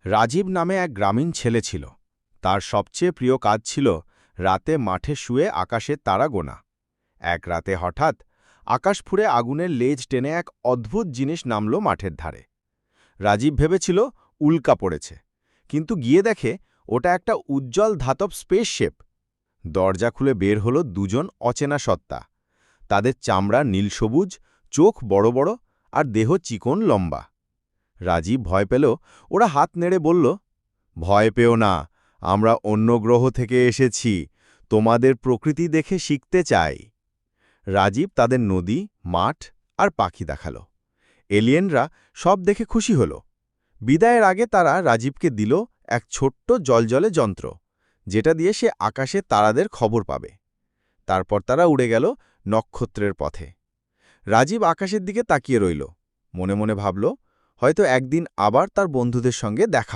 রাজীব নামে এক গ্রামীণ ছেলে ছিল। তার সবচেয়ে প্রিয় কাজ ছিল রাতে মাঠে শুয়ে আকাশের তারা গোনা। এক রাতে হঠাৎ আকাশ ফুঁড়ে আগুনের লেজ টেনে এক অদ্ভুত জিনিস নামল মাঠের ধারে। রাজীব ভেবেছিল উল্কা পড়েছে, কিন্তু গিয়ে দেখে ওটা একটা উজ্জ্বল ধাতব স্পেসশিপ। দরজা খুলে বের হলো দুজন অচেনা সত্তা। তাদের চামড়া নীল সবুজ, চোখ বড় বড় আর দেহ চিকন লম্বা। রাজীব ভয় পেল। ওরা হাত নেড়ে বলল, ভয় পেও না, আমরা অন্য গ্রহ থেকে এসেছি, তোমাদের প্রকৃতি দেখে শিখতে চাই। রাজীব তাদের নদী, মাঠ আর পাখি দেখাল। এলিয়েনরা সব দেখে খুশি হল। বিদায়ের আগে তারা রাজীবকে দিল এক ছোট্ট জলজলে যন্ত্র, যেটা দিয়ে সে আকাশে তারাদের খবর পাবে। তারপর তারা উড়ে গেল নক্ষত্রের পথে। রাজীব আকাশের দিকে তাকিয়ে রইল, মনে মনে ভাবল, হয়তো একদিন আবার তার বন্ধুদের সঙ্গে দেখা